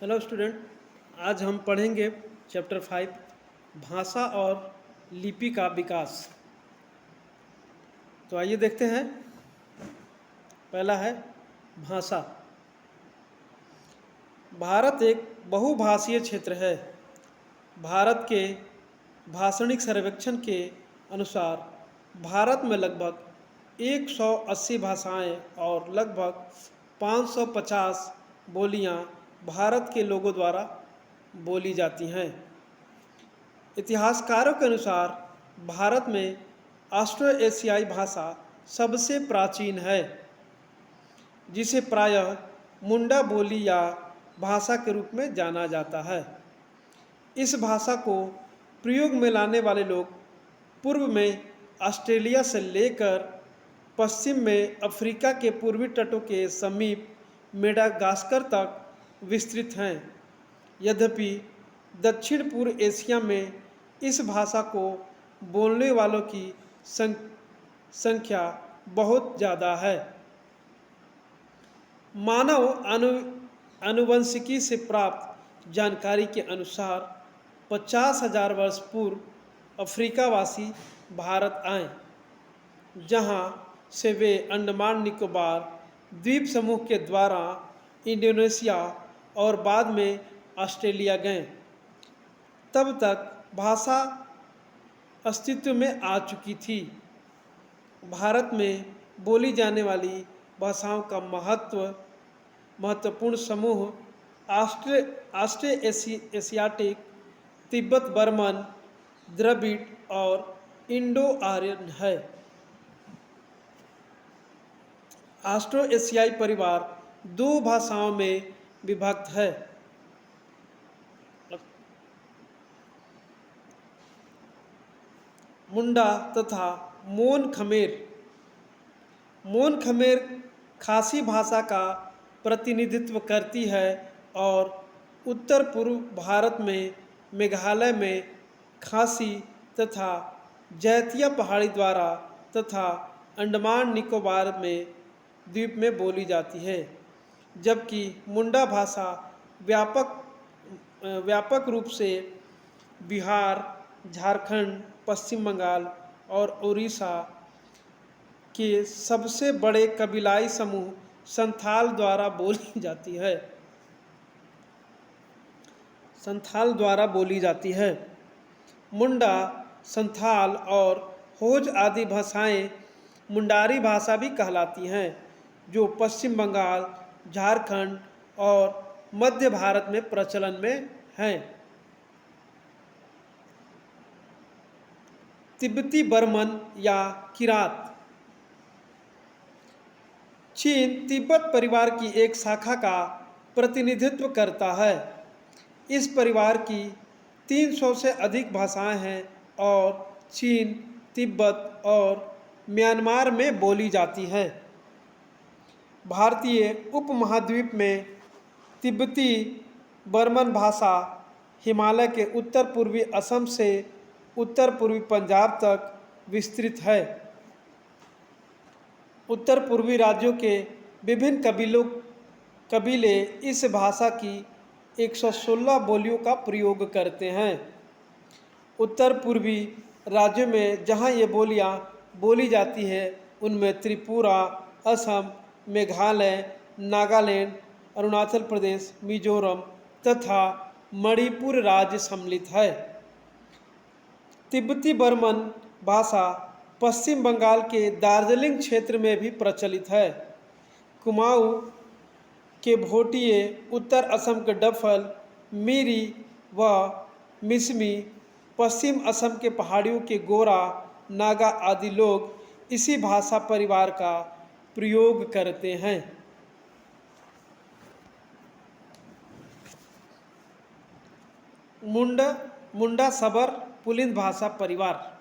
Hello student, आज हम पढ़ेंगे चैप्टर 5 भाषा और लिपि का विकास। तो आइए देखते हैं। पहला है भाषा। भारत एक बहुभाषीय क्षेत्र है। भारत के भाषणिक सर्वेक्षण के अनुसार भारत में लगभग 180 भाषाएं और लगभग 550 बोलियां भारत के लोगों द्वारा बोली जाती हैं। इतिहासकारों के अनुसार भारत में ऑस्ट्रो एशियाई भाषा सबसे प्राचीन है, जिसे प्रायः मुंडा बोली या भाषा के रूप में जाना जाता है। इस भाषा को प्रयोग में लाने वाले लोग पूर्व में ऑस्ट्रेलिया से लेकर पश्चिम में अफ्रीका के पूर्वी तटों के समीप मेडागास्कर तक विस्तृत हैं। यद्यपि दक्षिण पूर्व एशिया में इस भाषा को बोलने वालों की संख्या बहुत ज़्यादा है। मानव आनुवंशिकी से प्राप्त जानकारी के अनुसार 50,000 वर्ष पूर्व अफ्रीकावासी भारत आए, जहां से वे अंडमान निकोबार द्वीप समूह के द्वारा इंडोनेशिया और बाद में ऑस्ट्रेलिया गए। तब तक भाषा अस्तित्व में आ चुकी थी। भारत में बोली जाने वाली भाषाओं का महत्वपूर्ण समूह ऑस्ट्रो एशियाटिक, तिब्बत बर्मन, द्रविड़ और इंडो आर्यन है। ऑस्ट्रो एशियाई परिवार 2 भाषाओं में विभक्त है। मुंडा तथा मोन खमेर। मोन खमेर खासी भाषा का प्रतिनिधित्व करती है और उत्तर पूर्व भारत में मेघालय में खासी तथा जैतिया पहाड़ी द्वारा तथा अंडमान निकोबार में द्वीप में बोली जाती है, जबकि मुंडा भाषा व्यापक रूप से बिहार, झारखंड, पश्चिम बंगाल और उड़ीसा के सबसे बड़े कबीलाई समूह संथाल द्वारा बोली जाती है। मुंडा, संथाल और होज आदि भाषाएं मुंडारी भाषा भी कहलाती हैं, जो पश्चिम बंगाल, झारखंड और मध्य भारत में प्रचलन में हैं। तिब्बती बर्मन या किरात। चीन तिब्बत परिवार की एक शाखा का प्रतिनिधित्व करता है। इस परिवार की 300 से अधिक भाषाएं हैं और चीन, तिब्बत और म्यांमार में बोली जाती हैं। भारतीय उपमहाद्वीप में तिब्बती बर्मन भाषा हिमालय के उत्तर पूर्वी असम से उत्तर पूर्वी पंजाब तक विस्तृत है। उत्तर पूर्वी राज्यों के विभिन्न कबीले इस भाषा की 116 बोलियों का प्रयोग करते हैं। उत्तर पूर्वी राज्यों में जहां ये बोलियां बोली जाती हैं, उनमें त्रिपुरा, असम, मेघालय, नागालैंड, अरुणाचल प्रदेश, मिजोरम तथा मणिपुर राज्य सम्मिलित है। तिब्बती बर्मन भाषा पश्चिम बंगाल के दार्जिलिंग क्षेत्र में भी प्रचलित है। कुमाऊं के भोटिये, उत्तर असम के डफल, मिरी व मिसमी, पश्चिम असम के पहाड़ियों के गोरा, नागा आदि लोग इसी भाषा परिवार का प्रयोग करते हैं। मुंडा सबर पुलिंद भाषा परिवार।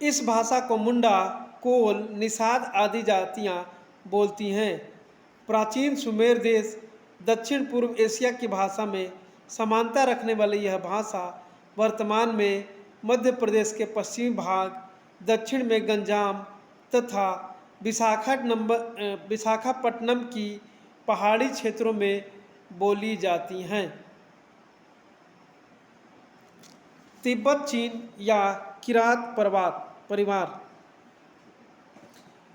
इस भाषा को मुंडा, कोल, निषाद आदि जातियां बोलती हैं। प्राचीन सुमेर देश दक्षिण पूर्व एशिया की भाषा में समानता रखने वाली यह भाषा वर्तमान में मध्य प्रदेश के पश्चिमी भाग, दक्षिण में गंजाम तथा विशाखापट्टनम की पहाड़ी क्षेत्रों में बोली जाती हैं। तिब्बत चीन या किरात परिवार।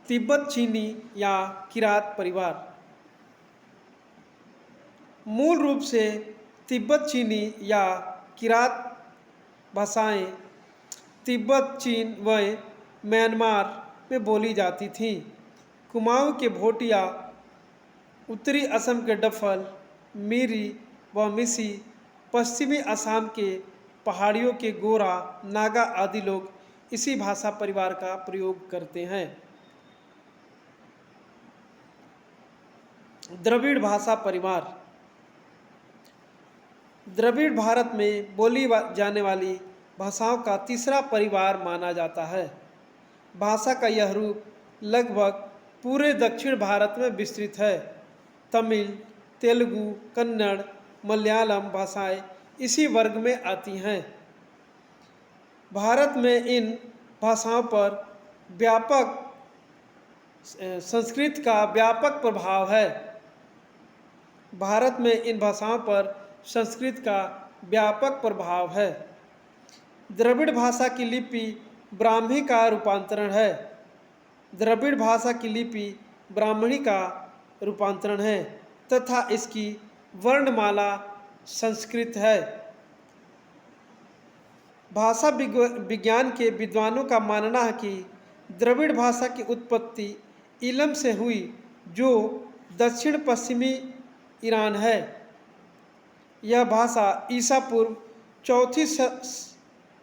तिब्बत चीनी या किरात परिवार मूल रूप से तिब्बत चीनी या किरात भाषाएं तिब्बत, चीन व म्यांमार में बोली जाती थीं। कुमाऊं के भोटिया, उत्तरी असम के डफल, मिरी व मिसी, पश्चिमी असम के पहाड़ियों के गोरा, नागा आदि लोग इसी भाषा परिवार का प्रयोग करते हैं। द्रविड़ भाषा परिवार। द्रविड़ भारत में बोली जाने वाली भाषाओं का तीसरा परिवार माना जाता है। भाषा का यह रूप लगभग पूरे दक्षिण भारत में विस्तृत है। तमिल, तेलुगु, कन्नड़, मलयालम भाषाएं इसी वर्ग में आती हैं। भारत में इन भाषाओं पर संस्कृत का व्यापक प्रभाव है। भारत में इन भाषाओं पर संस्कृत का व्यापक प्रभाव है। द्रविड़ भाषा की लिपि ब्राह्मी का रूपांतरण है। द्रविड़ भाषा की लिपि ब्राह्मणी का रूपांतरण है तथा इसकी वर्णमाला संस्कृत है। भाषा विज्ञान के विद्वानों का मानना है कि द्रविड़ भाषा की उत्पत्ति इलम से हुई, जो दक्षिण पश्चिमी ईरान है। यह भाषा ईसा पूर्व चौथी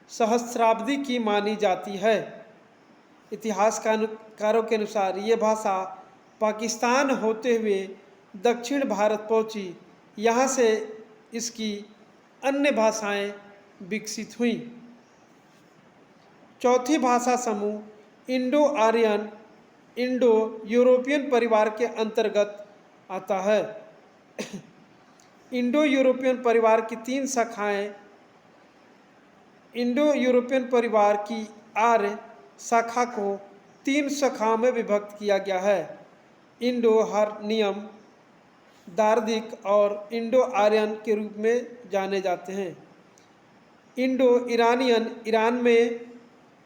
सहस्राब्दी की मानी जाती है। इतिहासकारों के अनुसार ये भाषा पाकिस्तान होते हुए दक्षिण भारत पहुंची। यहाँ से इसकी अन्य भाषाएं विकसित हुईं। चौथी भाषा समूह इंडो आर्यन इंडो यूरोपियन परिवार के अंतर्गत आता है। इंडो यूरोपियन परिवार की 3 शाखाएं। इंडो यूरोपियन परिवार की आर्य शाखा को 3 शाखाओं में विभक्त किया गया है। इंडो हर्नियम, दार्दिक और इंडो आर्यन के रूप में जाने जाते हैं। इंडो ईरानियन ईरान में,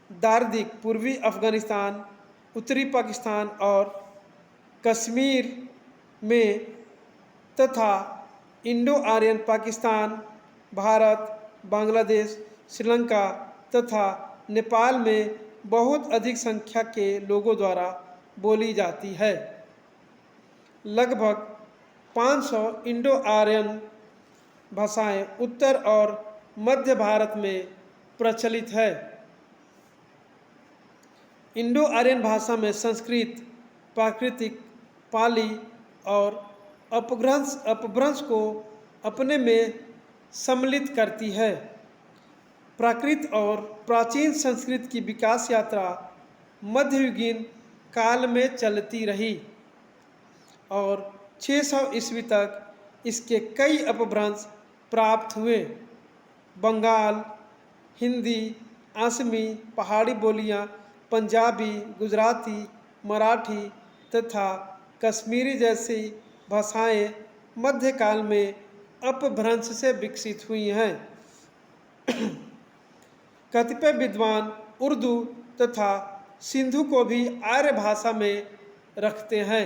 दार्दिक पूर्वी अफगानिस्तान, उत्तरी पाकिस्तान और कश्मीर में तथा इंडो आर्यन पाकिस्तान, भारत, बांग्लादेश, श्रीलंका तथा नेपाल में बहुत अधिक संख्या के लोगों द्वारा बोली जाती है। लगभग 500 इंडो आर्यन भाषाएं उत्तर और मध्य भारत में प्रचलित है। इंडो आर्यन भाषा में संस्कृत, प्राकृतिक, पाली और अपभ्रंश को अपने में सम्मिलित करती है। प्राकृत और प्राचीन संस्कृत की विकास यात्रा मध्ययुगीन काल में चलती रही और 600 ईस्वी तक इसके कई अपभ्रंश प्राप्त हुए। बंगाल, हिंदी, असमी, पहाड़ी बोलियां, पंजाबी, गुजराती, मराठी तथा कश्मीरी जैसी भाषाएं मध्यकाल में अपभ्रंश से विकसित हुई हैं। कतिपय विद्वान उर्दू तथा सिंधु को भी आर्य भाषा में रखते हैं।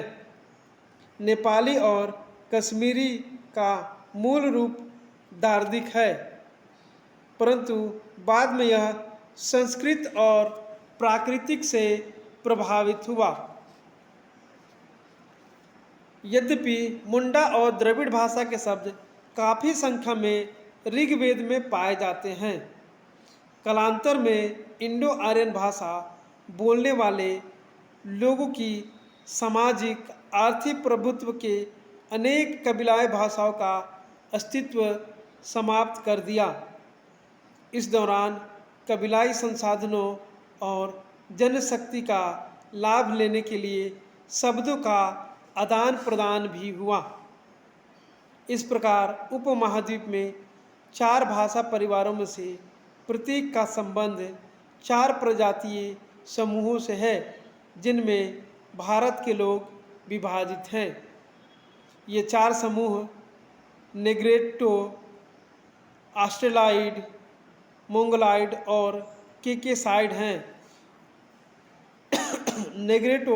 नेपाली और कश्मीरी का मूल रूप दार्दिक है, परंतु बाद में यह संस्कृत और प्राकृतिक से प्रभावित हुआ। यद्यपि मुंडा और द्रविड़ भाषा के शब्द काफ़ी संख्या में ऋग्वेद में पाए जाते हैं, कालांतर में इंडो आर्यन भाषा बोलने वाले लोगों की सामाजिक आर्थिक प्रभुत्व के अनेक कबीलाई भाषाओं का अस्तित्व समाप्त कर दिया। इस दौरान कबीलाई संसाधनों और जनशक्ति का लाभ लेने के लिए शब्दों का आदान प्रदान भी हुआ। इस प्रकार उपमहाद्वीप में 4 भाषा परिवारों में से प्रत्येक का संबंध 4 प्रजातीय समूहों से है, जिनमें भारत के लोग विभाजित हैं। ये चार समूह नेग्रेटो, ऑस्ट्रेलाइड, मोंगोलाइड और केकेसाइड हैं। नेग्रेटो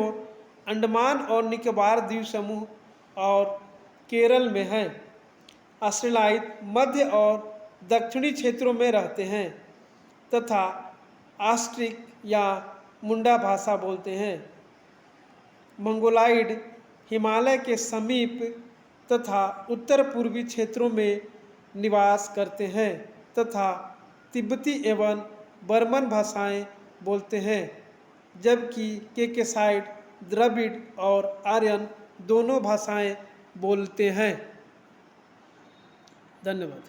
अंडमान और निकोबार द्वीप समूह और केरल में है। ऑस्ट्रेलाइड मध्य और दक्षिणी क्षेत्रों में रहते हैं तथा ऑस्ट्रिक या मुंडा भाषा बोलते हैं। मंगोलाइड हिमालय के समीप तथा उत्तर पूर्वी क्षेत्रों में निवास करते हैं तथा तिब्बती एवं बर्मन भाषाएं बोलते हैं, जबकि केकेसाइड द्रविड़ और आर्यन दोनों भाषाएं बोलते हैं। धन्यवाद।